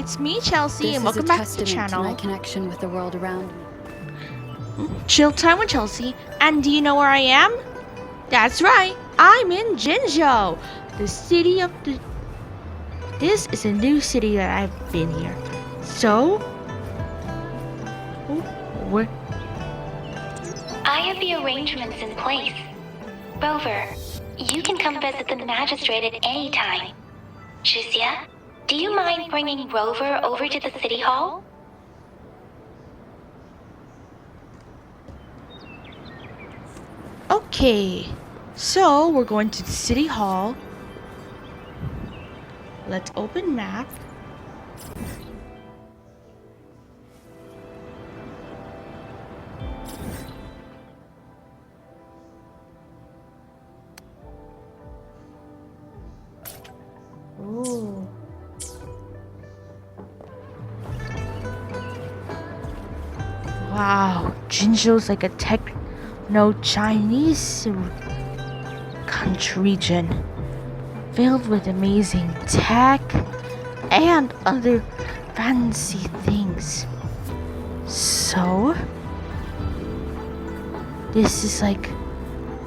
it's me, Chelsea, and welcome back to the channel. To my connection with the world around me. Chill time with Chelsea. And do you know where I am? That's right, I'm in Jinzhou, the city of the... This is a new city that I've been here. So... where... I have the arrangements in place. Rover, you can come visit the magistrate at any time. Shuzia, do you mind bringing Rover over to the city hall? Okay, so we're going to the city hall. Let's open map. Ooh. Wow, Jinzhou's like a Chinese country region filled with amazing tech and other fancy things. So, this is like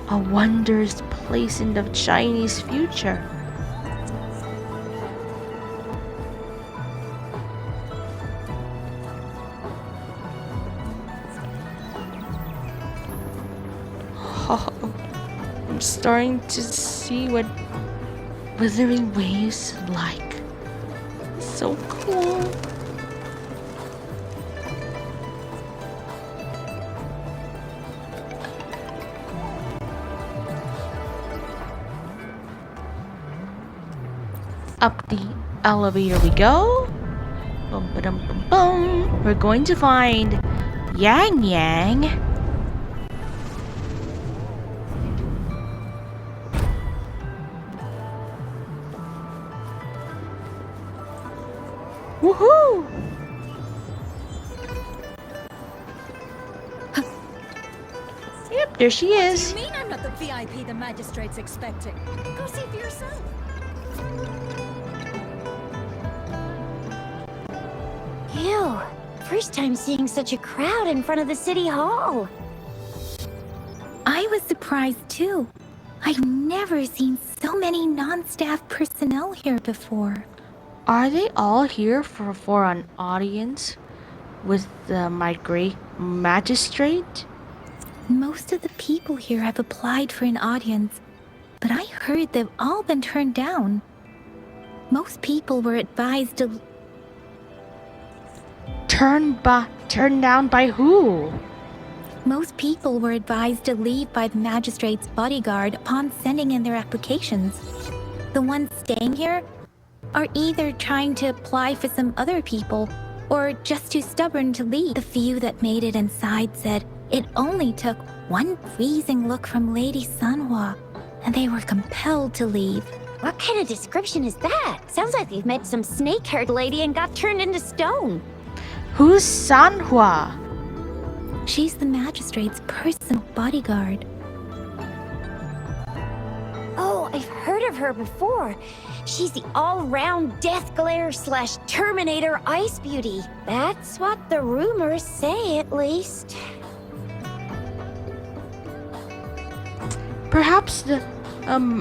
a wondrous place in the Chinese future. Oh, I'm starting to see what Wuthering Waves like. It's so cool. Up the elevator we go. Boom, ba-dum, boom, boom. We're going to find Yang Yang. Woohoo! Yep, there she is. What do you mean I'm not the VIP the magistrate's expecting? Go see for yourself. Ew, first time seeing such a crowd in front of the city hall. I was surprised too. I've never seen so many non-staff personnel here before. Are they all here for an audience with the magistrate? Most of the people here have applied for an audience, but I heard they've all been turned down. Most people were advised to... Turned down by who? Most people were advised to leave by the magistrate's bodyguard upon sending in their applications. The ones staying here are either trying to apply for some other people or just too stubborn to leave. The few that made it inside said it only took one freezing look from Lady Sanhua and they were compelled to leave. What kind of description is that? Sounds like they've met some snake-haired lady and got turned into stone. Who's Sanhua? She's the magistrate's personal bodyguard. Oh, I've heard of her before. She's the all-round Death Glare / Terminator Ice Beauty. That's what the rumors say, at least. Perhaps the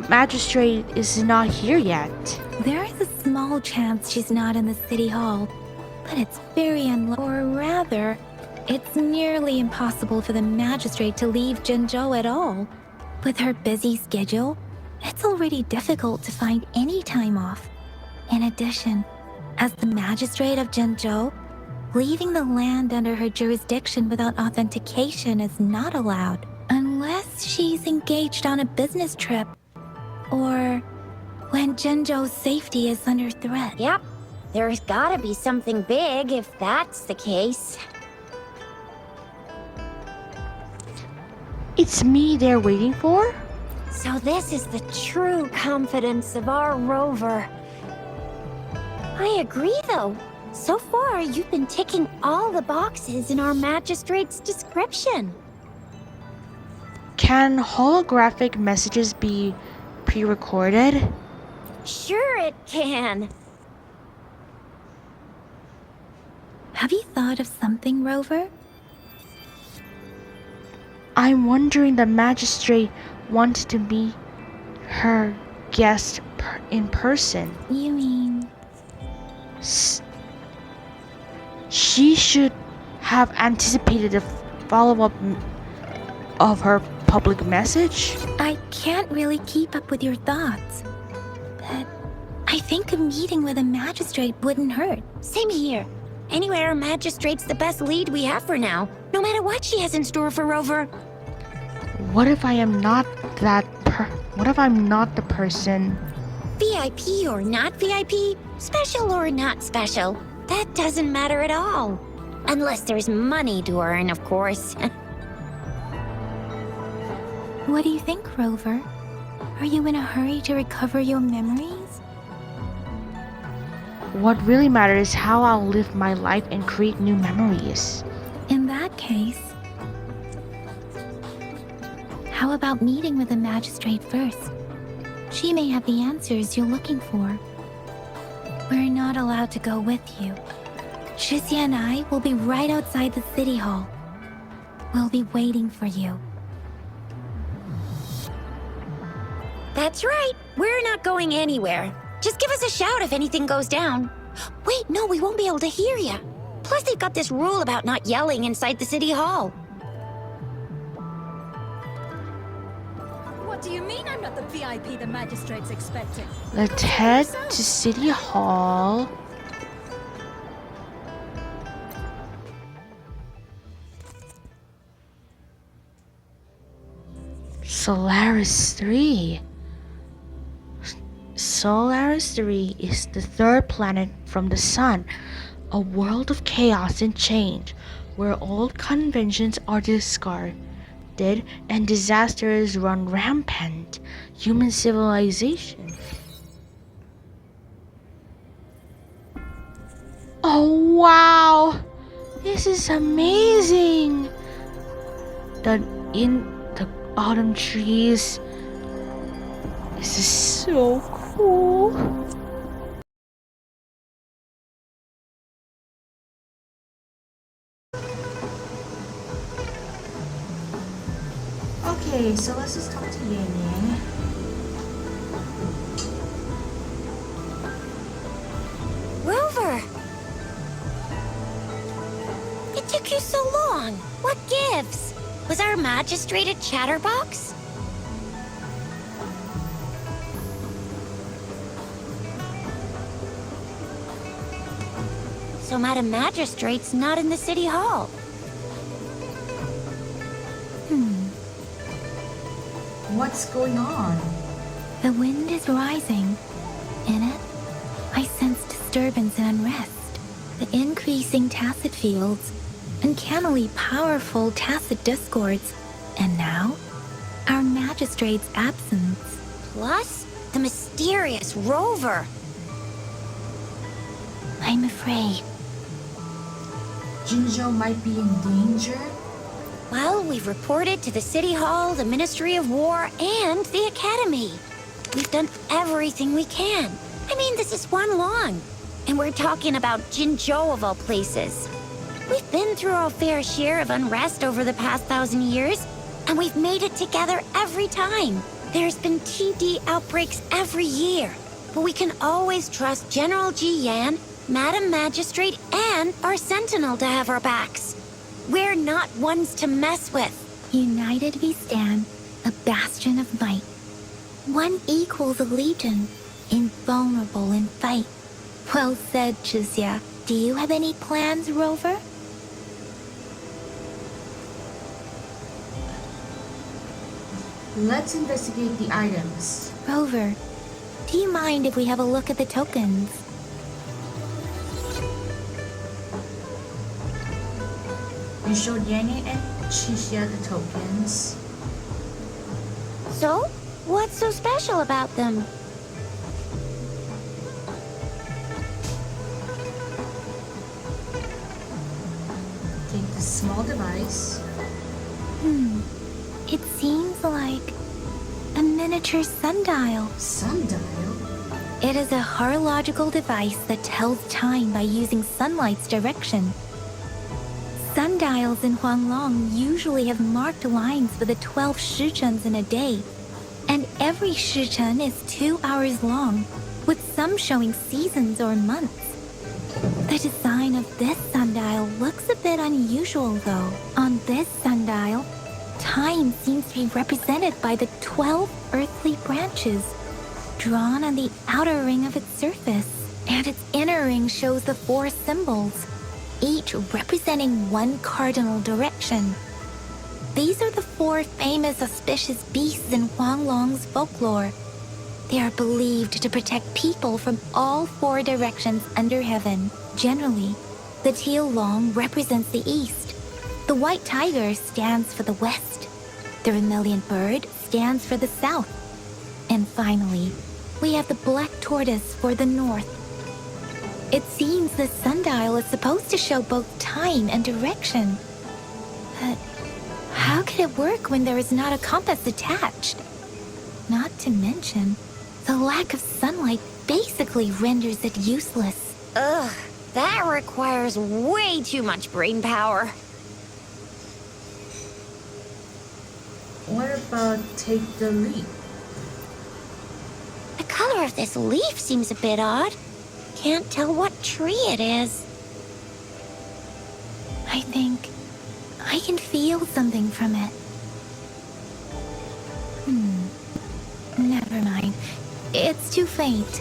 magistrate is not here yet. There is a small chance she's not in the city hall, but it's very unlikely. Or rather, it's nearly impossible for the magistrate to leave Jinzhou at all. With her busy schedule, it's already difficult to find any time off. In addition, as the magistrate of Jinzhou, leaving the land under her jurisdiction without authentication is not allowed, unless she's engaged on a business trip, or when Jinzhou's safety is under threat. Yep, there's gotta be something big if that's the case. It's me they're waiting for? So this is the true confidence of our Rover. I agree, though. So far, you've been ticking all the boxes in our magistrate's description. Can holographic messages be pre-recorded? Sure it can. Have you thought of something, Rover? I'm wondering the magistrate wanted to meet her guest in person. You mean... She should have anticipated the follow-up of her public message. I can't really keep up with your thoughts. But I think a meeting with a magistrate wouldn't hurt. Same here. Anywhere a magistrate's the best lead we have for now, no matter what she has in store for Rover. What if I am not what if I'm not the person? VIP or not VIP, special or not special, that doesn't matter at all. Unless there's money to earn, of course. What do you think, Rover? Are you in a hurry to recover your memories? What really matters is how I'll live my life and create new memories. In that case, how about meeting with the magistrate first? She may have the answers you're looking for. We're not allowed to go with you. Shizia and I will be right outside the city hall. We'll be waiting for you. That's right. We're not going anywhere. Just give us a shout if anything goes down. Wait, no, we won't be able to hear you. Plus, they've got this rule about not yelling inside the city hall. What do you mean I'm not the VIP the magistrate's expecting? Let's head to City Hall. Solaris 3. Solaris 3 is the third planet from the Sun, a world of chaos and change, where old conventions are discarded and disasters run rampant. Human civilization. Oh wow! This is amazing! The autumn trees. This is so cool. Okay, so let's just talk to Yang Yang. Rover! It took you so long. What gives? Was our magistrate a chatterbox? So Madam Magistrate's not in the city hall. What's going on? The wind is rising. In it, I sense disturbance and unrest. The increasing tacit fields, uncannily powerful tacit discords, and now, our magistrate's absence. Plus, the mysterious Rover. I'm afraid. Jinzhou might be in danger? Well, we've reported to the City Hall, the Ministry of War, and the Academy. We've done everything we can. I mean, this is one long. And we're talking about Jinzhou of all places. We've been through our fair share of unrest over the past 1,000 years, and we've made it together every time. There's been TD outbreaks every year, but we can always trust General Ji Yan, Madam Magistrate, and our Sentinel to have our backs. We're not ones to mess with. United we stand, a bastion of might. One equals a legion, invulnerable in fight. Well said, Chizia. Do you have any plans, Rover? Let's investigate the items. Rover, do you mind if we have a look at the tokens? You showed Yang and Chixia the tokens. So, what's so special about them? Take this small device. It seems like a miniature sundial. Sundial? It is a horological device that tells time by using sunlight's direction. Sundials in Huanglong usually have marked lines for the 12 shichens in a day, and every shichen is 2 hours long, with some showing seasons or months. The design of this sundial looks a bit unusual though. On this sundial, time seems to be represented by the 12 earthly branches, drawn on the outer ring of its surface, and its inner ring shows the 4 symbols, each representing one cardinal direction. These are the 4 famous auspicious beasts in Huanglong's folklore. They are believed to protect people from all 4 directions under heaven. Generally, the teal long represents the east, the white tiger stands for the west, the vermilion bird stands for the south, and finally, we have the black tortoise for the north. It seems the sundial is supposed to show both time and direction. But how can it work when there is not a compass attached? Not to mention, the lack of sunlight basically renders it useless. Ugh, that requires way too much brain power. What about take the leap? The color of this leaf seems a bit odd. Can't tell what tree it is. I think I can feel something from it. Never mind. It's too faint.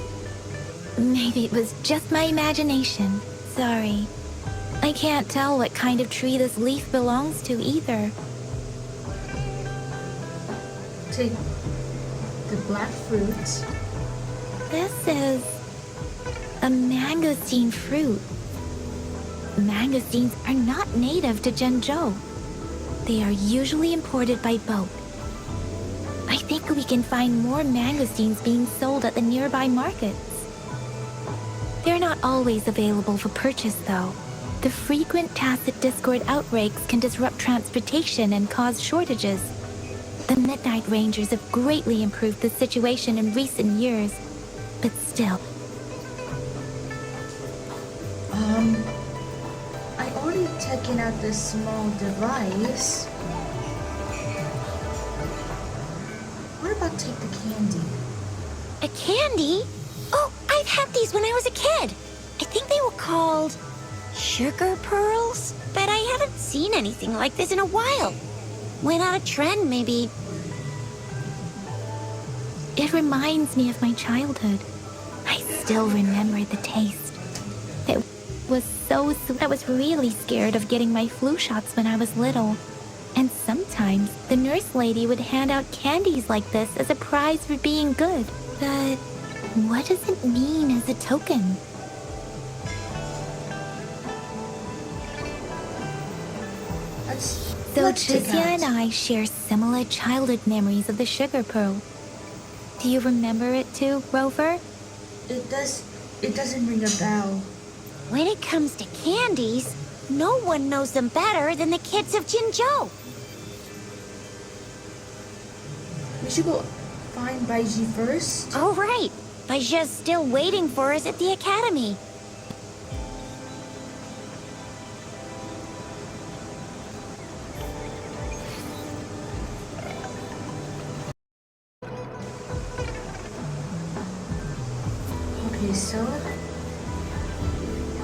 Maybe it was just my imagination. Sorry. I can't tell what kind of tree this leaf belongs to either. Take the black fruit. This is a mangosteen fruit. Mangosteens are not native to Zhengzhou. They are usually imported by boat. I think we can find more mangosteens being sold at the nearby markets. They're not always available for purchase, though. The frequent tacit discord outbreaks can disrupt transportation and cause shortages. The Midnight Rangers have greatly improved the situation in recent years, but still. I already taken out this small device. What about take the candy? A candy? Oh, I've had these when I was a kid. I think they were called sugar pearls, but I haven't seen anything like this in a while. Went out of trend, maybe. It reminds me of my childhood. I still remember the taste. It was so sweet. I was really scared of getting my flu shots when I was little. And sometimes the nurse lady would hand out candies like this as a prize for being good. But what does it mean as a token? So Let's take Chixia out. and I share similar childhood memories of the sugar pearl. Do you remember it too, Rover? It doesn't ring a bell. When it comes to candies, no one knows them better than the kids of Jinzhou. We should go find Baiji first. Oh, right. Baijia's still waiting for us at the academy. Okay, so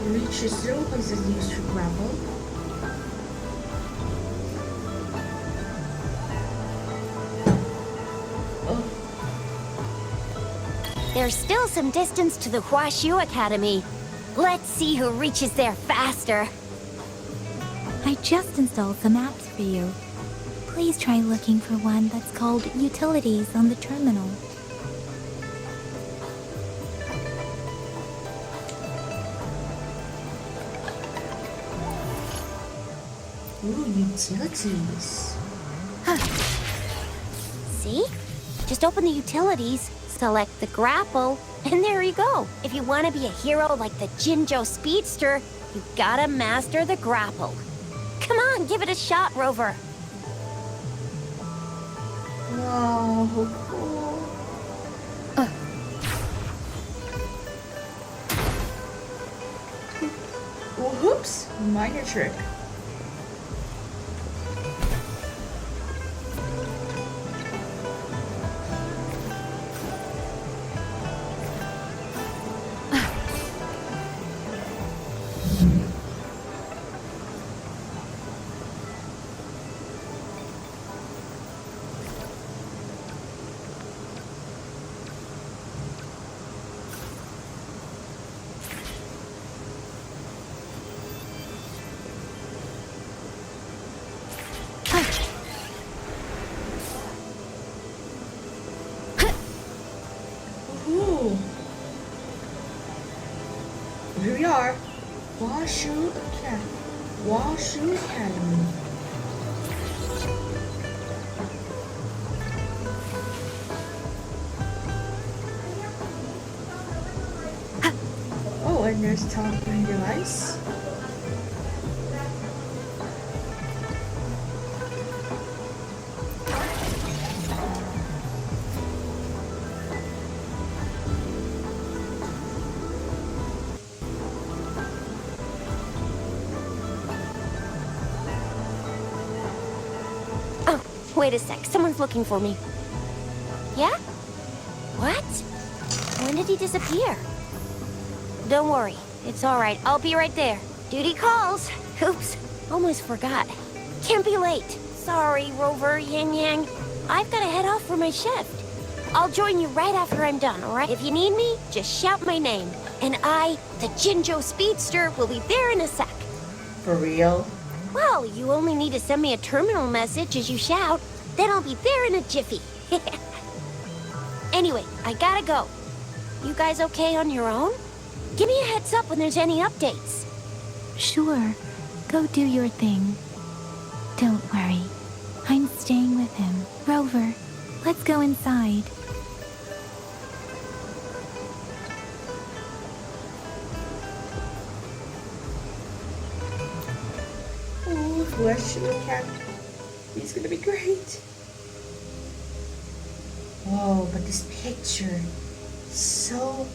reach 0 places used to grapple. There's still some distance to the Huaxiu Academy. Let's see who reaches there faster. I just installed some apps for you. Please try looking for one that's called Utilities on the terminal. Ooh, utilities. See? Just open the utilities, select the grapple, and there you go. If you want to be a hero like the Jinzhou Speedster, you gotta master the grapple. Come on, give it a shot, Rover. Wow, how cool. Whoops, minor trick. Washu Academy. Oh, and there's teleporting device. Oh, wait a sec. Someone's looking for me. Yeah? What? When did he disappear? Don't worry. It's all right. I'll be right there. Duty calls. Oops. Almost forgot. Can't be late. Sorry, Rover, Yin Yang. I've got to head off for my shift. I'll join you right after I'm done, all right? If you need me, just shout my name. And I, the Jinjo Speedster, will be there in a sec. For real? Well, you only need to send me a terminal message as you shout. Then I'll be there in a jiffy. Anyway, I gotta go. You guys okay on your own? Give me a heads up when there's any updates. Sure. Go do your thing. Don't worry. I'm staying with him. Rover, let's go inside. Oh, Washu Academy. He's gonna be great. Whoa, but this picture is so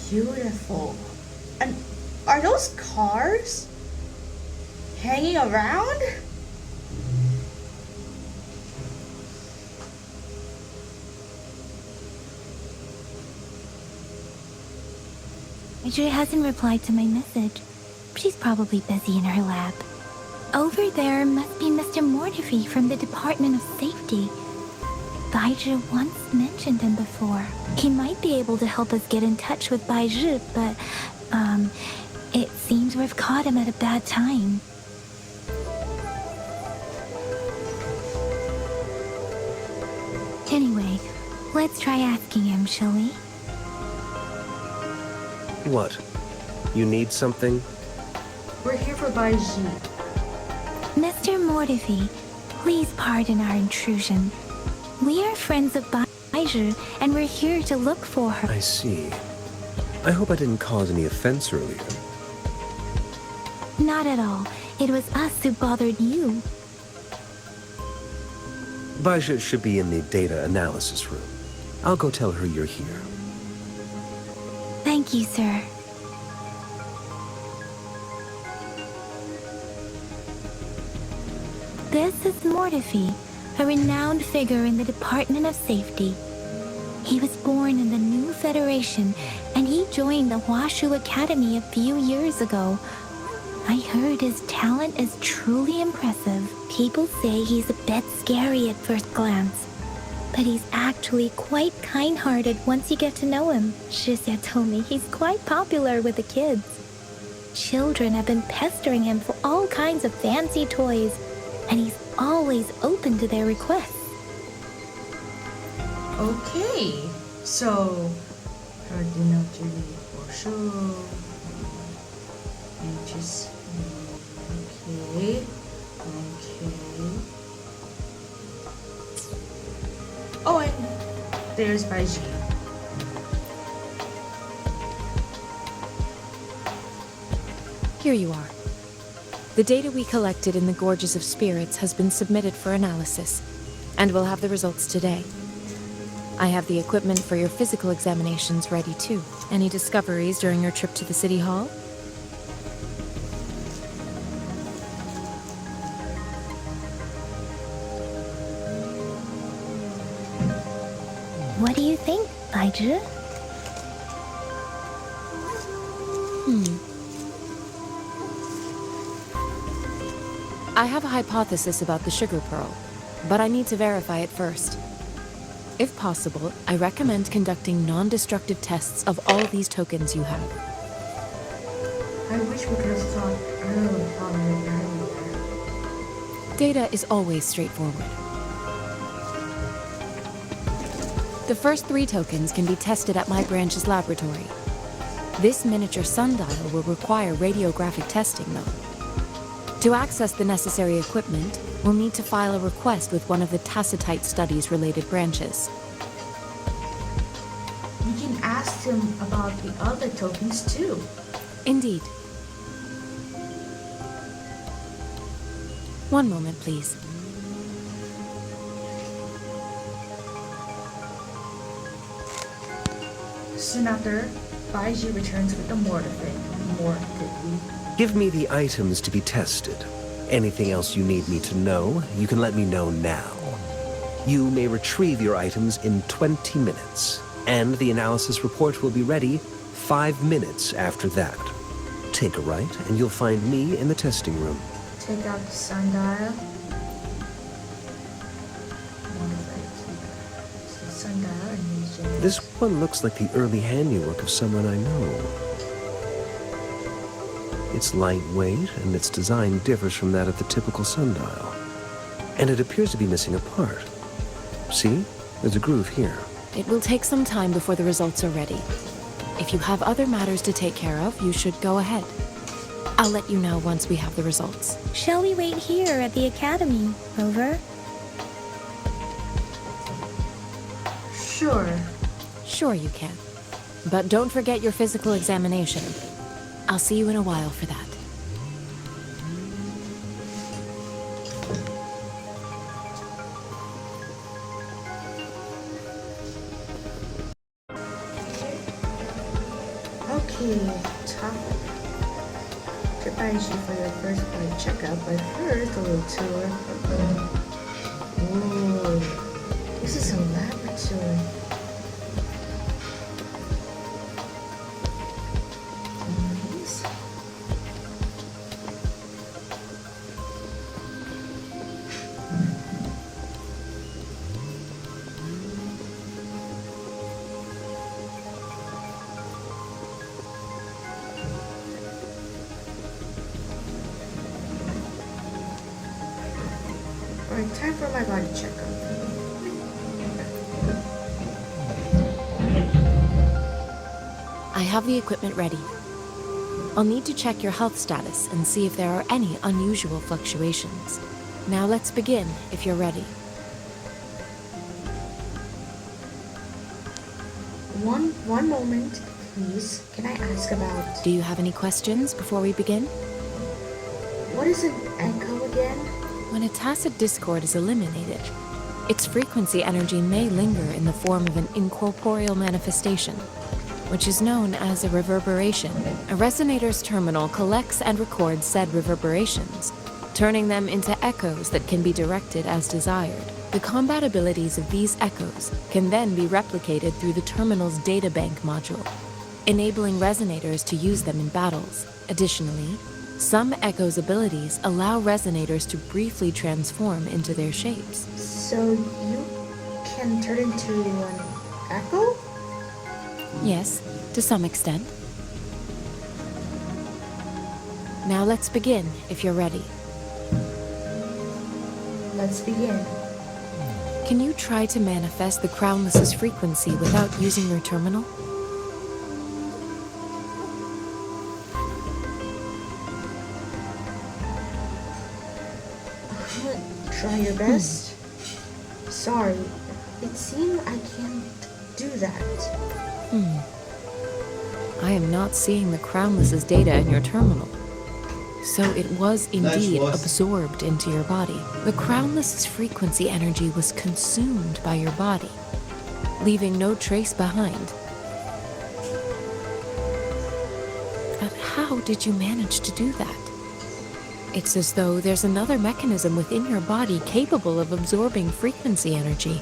beautiful. And are those cars hanging around? Adri hasn't replied to my message. She's probably busy in her lab. Over there must be Mr. Mortifi from the Department of Safety. Baizhi once mentioned him before. He might be able to help us get in touch with Baizhi, but, it seems we've caught him at a bad time. Anyway, let's try asking him, shall we? What? You need something? We're here for Baizhi. Mr. Mortifi, please pardon our intrusion. We are friends of Baizhi, and we're here to look for her. I see. I hope I didn't cause any offense earlier. Not at all. It was us who bothered you. Baizhi should be in the data analysis room. I'll go tell her you're here. Thank you, sir. This is Mortifi, a renowned figure in the Department of Safety. He was born in the new Federation, and he joined the Washu Academy a few years ago. I heard his talent is truly impressive. People say he's a bit scary at first glance, but he's actually quite kind-hearted once you get to know him. Shizia told me he's quite popular with the kids. Children have been pestering him for all kinds of fancy toys, and he's always open to their requests. Okay, so cardinal duty for sure. And just okay. Oh, and there's Baizhi. Here you are. The data we collected in the Gorges of Spirits has been submitted for analysis, and we'll have the results today. I have the equipment for your physical examinations ready too. Any discoveries during your trip to the City Hall? What do you think, Baizhi? I have a hypothesis about the sugar pearl, but I need to verify it first. If possible, I recommend conducting non-destructive tests of all these tokens you have. I wish we could have thought earlier. Data is always straightforward. The first 3 tokens can be tested at my branch's laboratory. This miniature sundial will require radiographic testing, though. To access the necessary equipment, we'll need to file a request with one of the Tacitite Studies-related branches. You can ask him about the other tokens too. Indeed. One moment, please. Soon after, Baiji returns with the mortar. Give me the items to be tested. Anything else you need me to know, you can let me know now. You may retrieve your items in 20 minutes, and the analysis report will be ready 5 minutes after that. Take a right, and you'll find me in the testing room. Take out the sundial. This one looks like the early handiwork of someone I know. It's lightweight, and its design differs from that of the typical sundial. And it appears to be missing a part. See? There's a groove here. It will take some time before the results are ready. If you have other matters to take care of, you should go ahead. I'll let you know once we have the results. Shall we wait here at the academy, Rover? Sure. Sure you can. But don't forget your physical examination. I'll see you in a while for that. Okay, topic. Goodbye for your first blood checkup, but first a little tour. Ooh, this is a laboratory. Nice. Alright, time for my body checkup. I have the equipment ready. I'll need to check your health status and see if there are any unusual fluctuations. Now let's begin, if you're ready. One moment, please. Can I ask about... Do you have any questions before we begin? What is an echo again? When a tacit discord is eliminated, its frequency energy may linger in the form of an incorporeal manifestation, which is known as a reverberation. A resonator's terminal collects and records said reverberations, turning them into echoes that can be directed as desired. The compatibilities of these echoes can then be replicated through the terminal's databank module, enabling resonators to use them in battles. Additionally, some echoes' abilities allow resonators to briefly transform into their shapes. So you can turn into an echo? Yes, to some extent. Now let's begin, if you're ready. Let's begin. Can you try to manifest the Crownless's frequency without using your terminal? Try your best. Sorry, it seems I can't do that. I am not seeing the Crownless's data in your terminal. So it was indeed absorbed into your body. The Crownless's frequency energy was consumed by your body, leaving no trace behind. But how did you manage to do that? It's as though there's another mechanism within your body capable of absorbing frequency energy.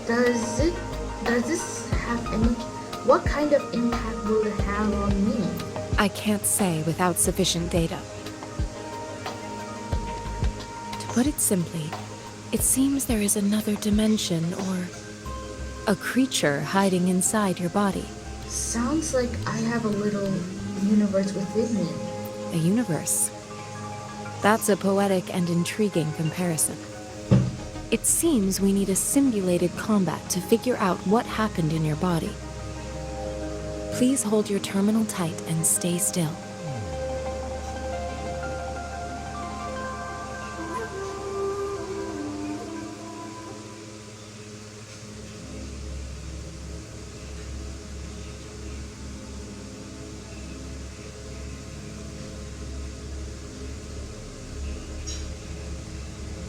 Does this have any... What kind of impact will it have on me? I can't say without sufficient data. To put it simply, it seems there is another dimension or a creature hiding inside your body. Sounds like I have a little universe within me. A universe. That's a poetic and intriguing comparison. It seems we need a simulated combat to figure out what happened in your body. Please hold your terminal tight and stay still.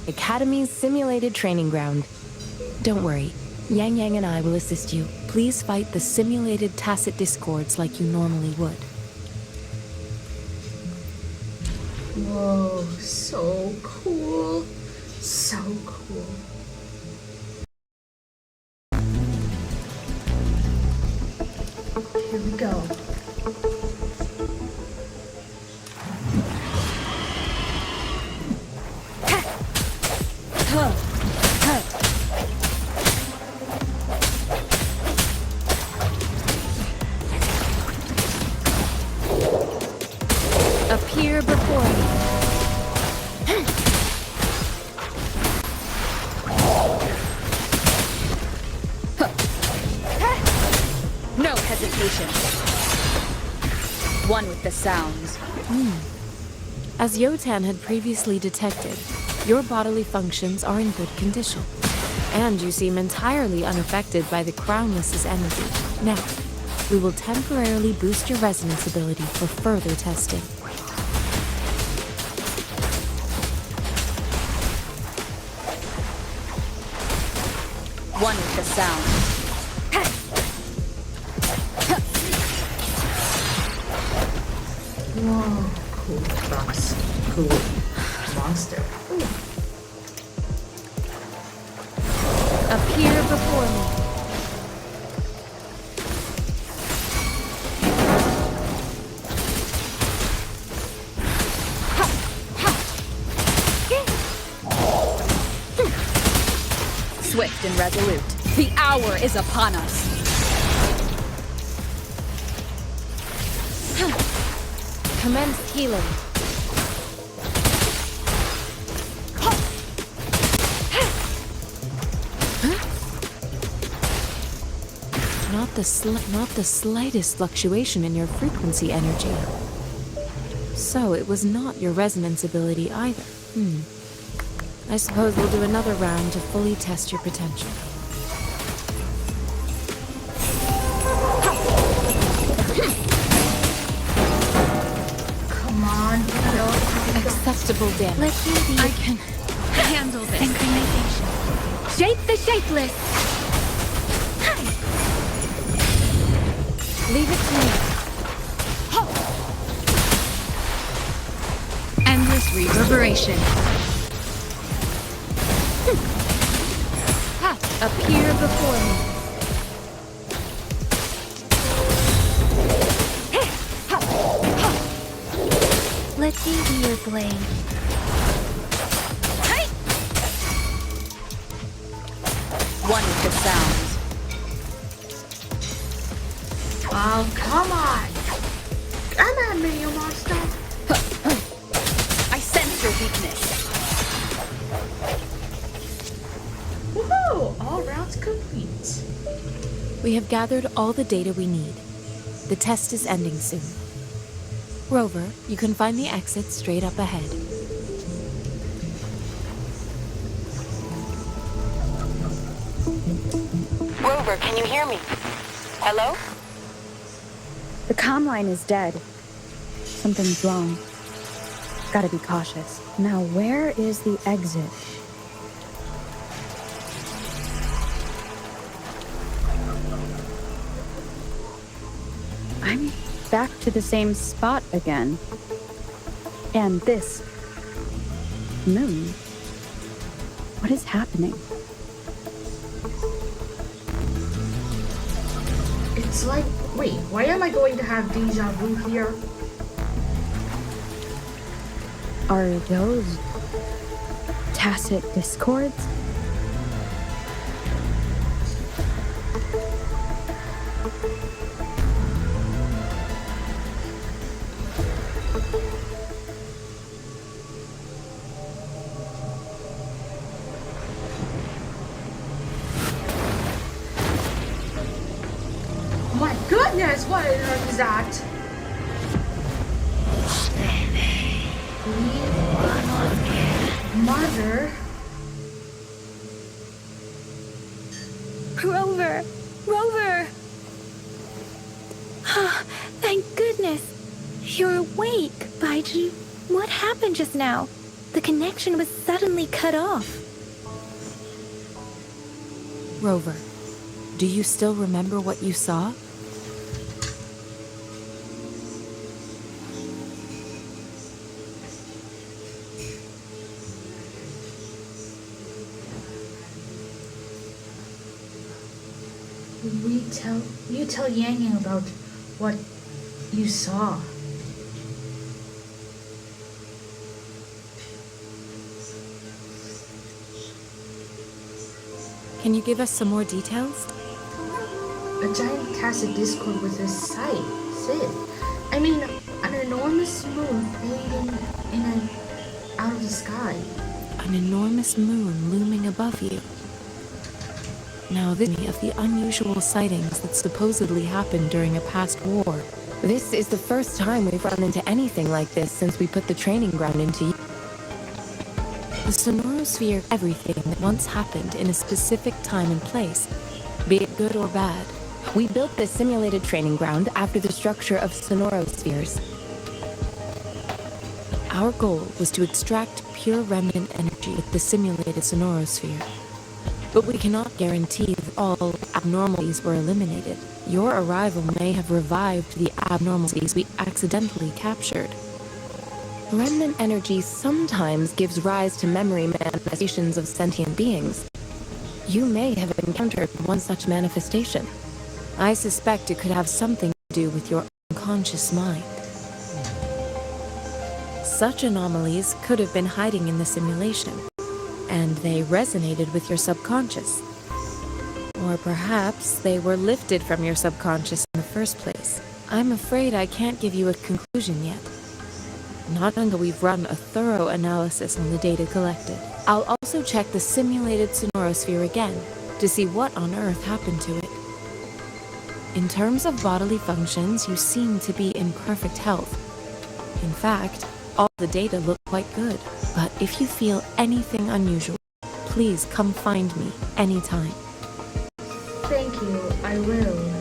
Academy's simulated training ground. Don't worry, Yang Yang and I will assist you. Please fight the simulated tacit discords like you normally would. Whoa, so cool. So cool. Here we go. Appear before me. No hesitation. One with the sounds. As Yotan had previously detected, your bodily functions are in good condition, and you seem entirely unaffected by the Crownless's energy. Now, we will temporarily boost your resonance ability for further testing. One with the sounds. Whoa, cool box. Cool monster. Ooh. Appear before me. Swift and resolute. The hour is upon us. Commence healing. Not the slightest fluctuation in your frequency energy. So it was not your resonance ability either. I suppose we'll do another round to fully test your potential. Come on, Acceptable damage. Let's do the I can handle this. synchronization. Shape the shapeless! Leave it to me. Endless reverberation. Appear before me. Let's see your blade. One with the sounds. Oh, come on. Come on, Minion Monster. I sense your weakness. Woohoo! All rounds complete. We have gathered all the data we need. The test is ending soon. Rover, you can find the exit straight up ahead. Rover, can you hear me? Hello? The comm line is dead. Something's wrong. Gotta be cautious. Now, where is the exit? I'm back to the same spot again. And this moon. What is happening? It's like, wait, why am I going to have deja vu here? Are those tacit discords? guys, what on earth is that? Mother? Rover! Rover! Ah, thank goodness! You're awake, Baiju. What happened just now? The connection was suddenly cut off. Rover, do you still remember what you saw? You tell Yang Yang about what you saw. Can you give us some more details? A giant casted discord with a Sid. I mean, an enormous moon fading out of the sky. An enormous moon looming above you. Now this is of the unusual sightings that supposedly happened during a past war. This is the first time we've run into anything like this since we put the training ground into use. The sonorosphere, everything that once happened in a specific time and place, be it good or bad. We built this simulated training ground after the structure of sonorospheres. Our goal was to extract pure remnant energy with the simulated sonorosphere. But we cannot guarantee that all abnormalities were eliminated. Your arrival may have revived the abnormalities we accidentally captured. Remnant energy sometimes gives rise to memory manifestations of sentient beings. You may have encountered one such manifestation. I suspect it could have something to do with your unconscious mind. Such anomalies could have been hiding in the simulation, and they resonated with your subconscious. Or perhaps they were lifted from your subconscious in the first place. I'm afraid I can't give you a conclusion yet. Not until we've run a thorough analysis on the data collected. I'll also check the simulated sonorosphere again to see what on earth happened to it. In terms of bodily functions, you seem to be in perfect health. In fact, all the data look quite good. But if you feel anything unusual, please come find me anytime. Thank you, I will.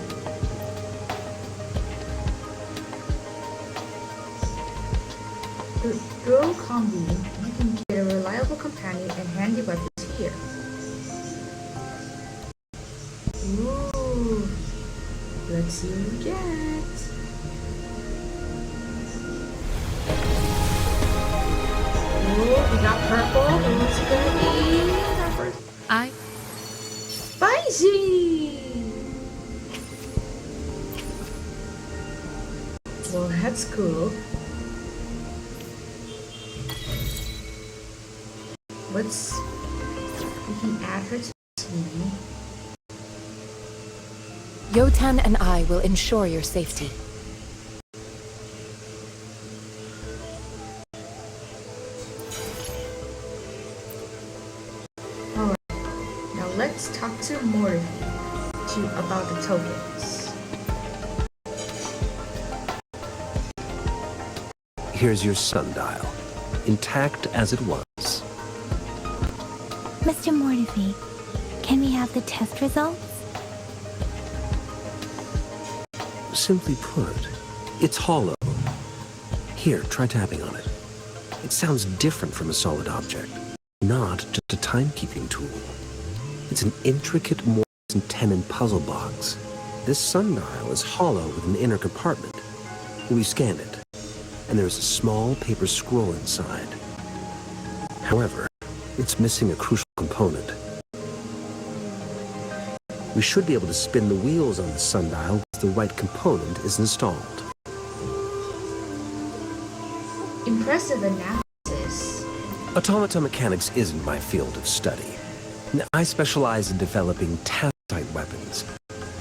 Through Combi, you can get a reliable companion and handy weapons here. Ooh, let's see what we get. Ooh, we got purple. Who's it gonna be? Spicy! Well, that's cool. We can add her to the team. Yotan and I will ensure your safety. Alright, now let's talk to Morty about the tokens. Here's your sundial, intact as it was. Mr. Mortivy, can we have the test results? Simply put, it's hollow. Here, try tapping on it. It sounds different from a solid object, not just a timekeeping tool. It's an intricate Morse and tenon puzzle box. This sundial is hollow with an inner compartment. We scanned it, and there's a small paper scroll inside. However, it's missing a crucial component. We should be able to spin the wheels on the sundial once the right component is installed. Impressive analysis. Automata mechanics isn't my field of study. I specialize in developing tactile weapons,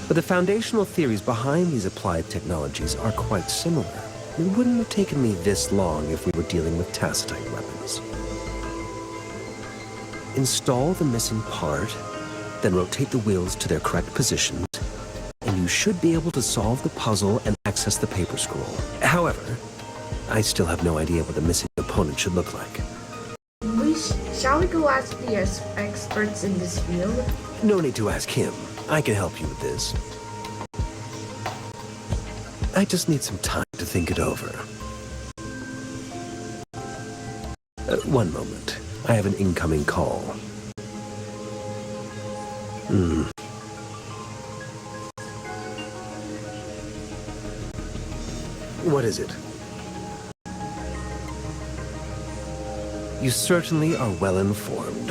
but the foundational theories behind these applied technologies are quite similar. It wouldn't have taken me this long if we were dealing with tacitite weapons. Install the missing part, then rotate the wheels to their correct positions, and you you should be able to solve the puzzle and access the paper scroll. However, I still have no idea what the missing component should look like. Shall we go ask the experts in this field? No need to ask him. I can help you with this. I just need some time to think it over. One moment. I have an incoming call. What is it? You certainly are well informed.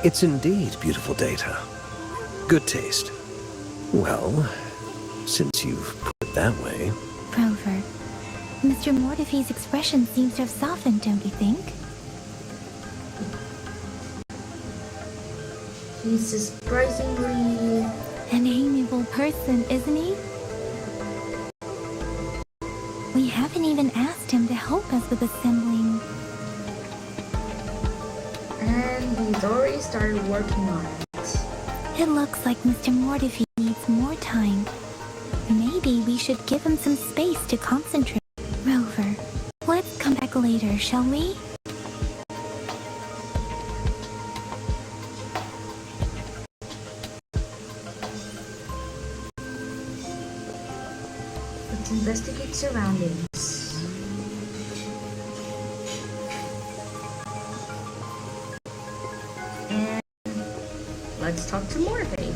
It's indeed beautiful data. Good taste. Well, since you've put it that way... Rover, Mr. Mortefi's expression seems to have softened, don't you think? He's surprisingly... an amiable person, isn't he? We haven't even asked him to help us with assembling. And he's already started working on it. It looks like Mr. Mortefi needs more time. Maybe we should give him some space to concentrate. Rover, let's come back later, shall we? Let's investigate surroundings. And let's talk to Morphe.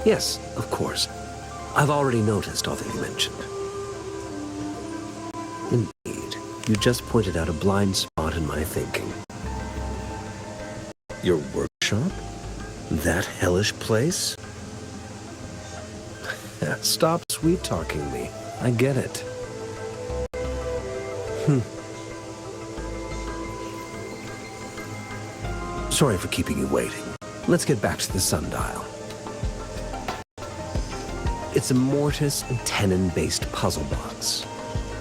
Yes, of course. I've already noticed all that you mentioned. Indeed, you just pointed out a blind spot in my thinking. Your workshop? That hellish place? Stop sweet-talking me. I get it. Sorry for keeping you waiting. Let's get back to the sundial. It's a mortise and tenon-based puzzle box.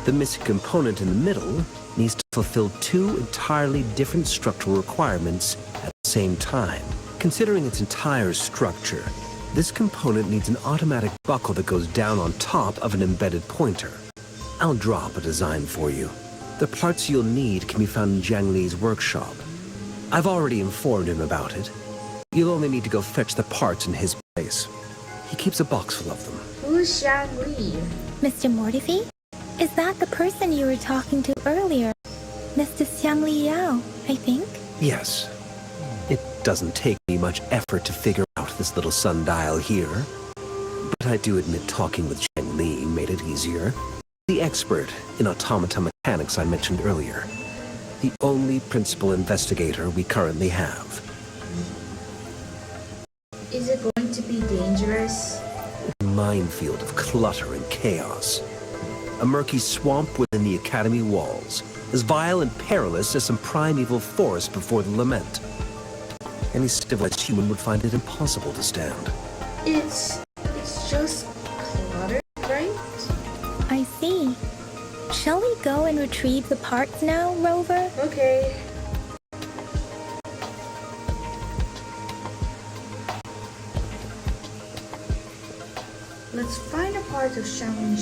The missing component in the middle needs to fulfill two entirely different structural requirements at the same time. Considering its entire structure, this component needs an automatic buckle that goes down on top of an embedded pointer. I'll drop a design for you. The parts you'll need can be found in Jiang Li's workshop. I've already informed him about it. You'll only need to go fetch the parts in his place. He keeps a box full of them. Who's Jiang Li? Mr. Mortefi? Is that the person you were talking to earlier? Mr. Xiang Li Yao, I think? Yes. It doesn't take me much effort to figure out this little sundial here. But I do admit talking with Jiang Li made it easier. The expert in automata mechanics I mentioned earlier. The only principal investigator we currently have. Is it going to be dangerous? A minefield of clutter and chaos. A murky swamp within the Academy walls, as vile and perilous as some primeval forest before the lament. Any civilized human would find it impossible to stand. It's just clutter, right? I see. Shall we go and retrieve the parts now, Rover? Okay. Let's find a part of Xiangling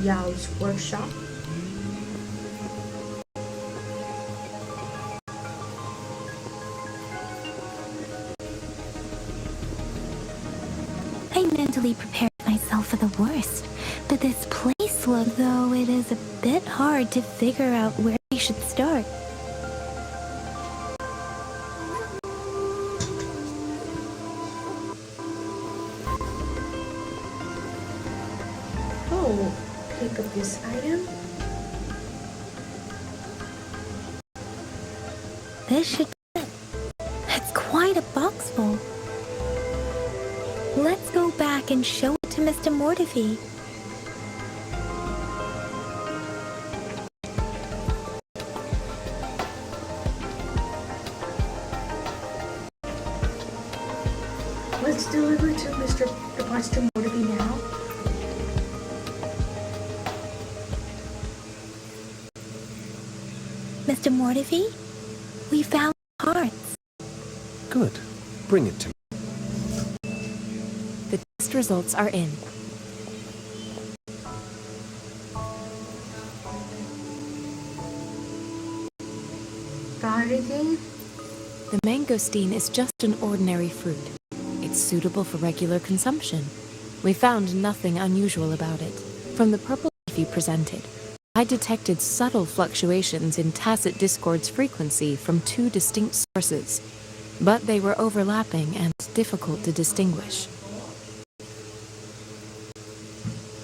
Yao's workshop. I mentally prepared myself for the worst, but this place looks though it is a bit hard to figure out where we should start. Oh, pick up this item. This should be it. It's quite a box full. Let's go back and show it to Mr. Mortefi. Let's deliver to the parts to Mortefi now. Mr. Mortivy, we found parts. Good. Bring it to me. The test results are in. Found anything? The mangosteen is just an ordinary fruit. It's suitable for regular consumption. We found nothing unusual about it. From the purple leaf you presented, I detected subtle fluctuations in tacit discord's frequency from two distinct sources, but they were overlapping and difficult to distinguish.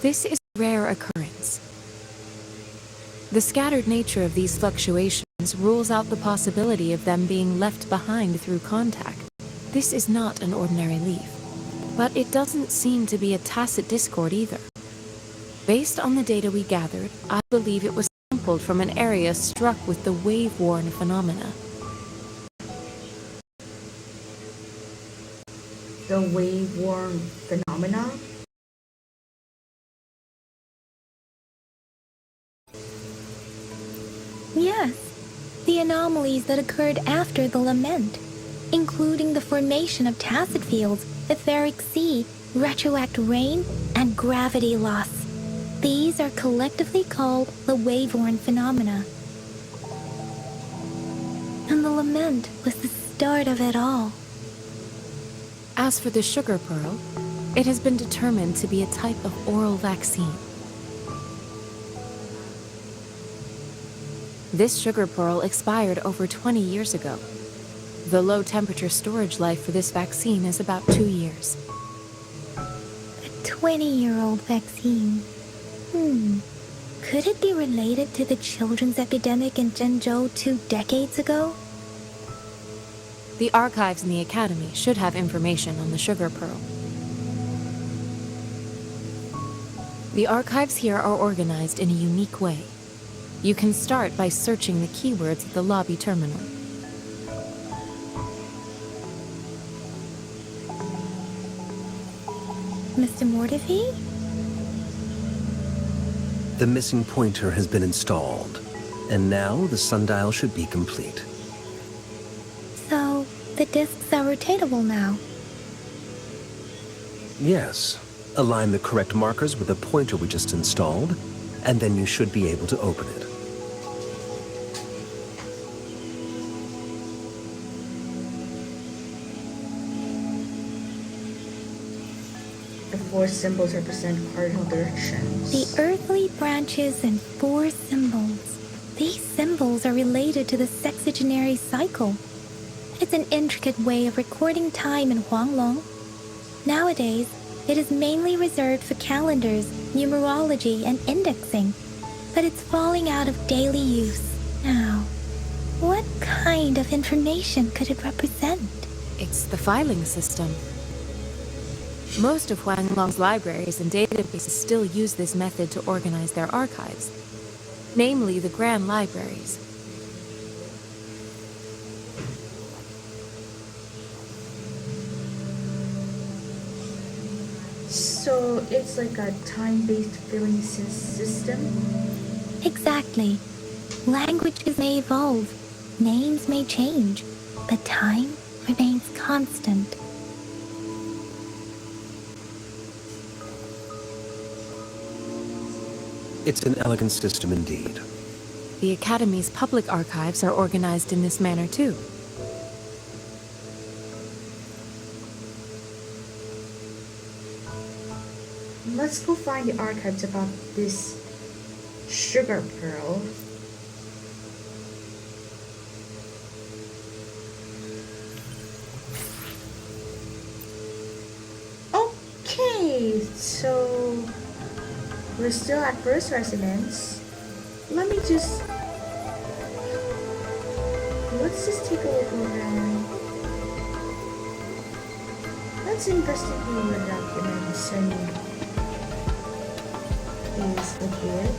This is a rare occurrence. The scattered nature of these fluctuations rules out the possibility of them being left behind through contact. This is not an ordinary leaf, but it doesn't seem to be a tacit discord either. Based on the data we gathered, I believe it was sampled from an area struck with the wave-worn phenomena. The wave-worn phenomena? Yes, the anomalies that occurred after the lament, including the formation of tacit fields, etheric sea, retroact rain, and gravity loss. These are collectively called the wave-worn phenomena. And the lament was the start of it all. As for the sugar pearl, it has been determined to be a type of oral vaccine. This sugar pearl expired over 20 years ago. The low-temperature storage life for this vaccine is about 2 years. A 20-year-old vaccine. Could it be related to the children's epidemic in Zhengzhou 2 decades ago? The archives in the Academy should have information on the sugar pearl. The archives here are organized in a unique way. You can start by searching the keywords at the lobby terminal. Mr. Mortivy? The missing pointer has been installed, and now the sundial should be complete. So, the discs are rotatable now. Yes. Align the correct markers with the pointer we just installed, and then you should be able to open it. The 4 symbols represent cardinal directions. The earthly branches and 4 symbols. These symbols are related to the sexagenary cycle. It's an intricate way of recording time in Huanglong. Nowadays, it is mainly reserved for calendars, numerology, and indexing, but it's falling out of daily use. Now, what kind of information could it represent? It's the filing system. Most of Huanglong's libraries and databases still use this method to organize their archives, namely the Grand Libraries. So it's like a time-based filling system? Exactly. Languages may evolve, names may change, but time remains constant. It's an elegant system indeed. The Academy's public archives are organized in this manner too. Let's go find the archives about this sugar pearl. Okay, so we're still at first residence. Let's just take a look around. Let's investigate the documents and is it?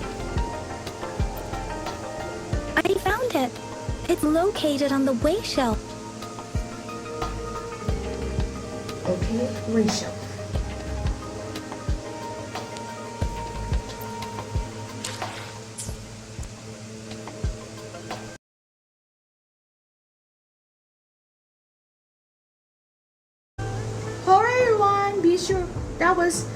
I found it. It's located on the way shelf. Okay, way shelf. be sure that was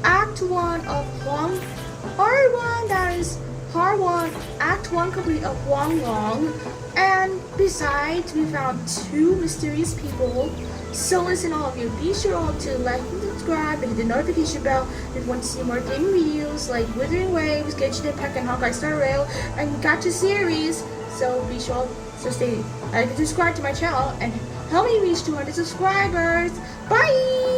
Act 1 of Part 1, that is Part 1, Act 1 complete of Huangung. And besides, we found 2 mysterious people. So listen, all of you, be sure all to like and subscribe and hit the notification bell if you want to see more gaming videos like Wuthering Waves, Genshin Impact, and Honkai Star Rail, and Gacha series. So be sure to stay like and subscribe to my channel and help me reach 200 subscribers. Bye!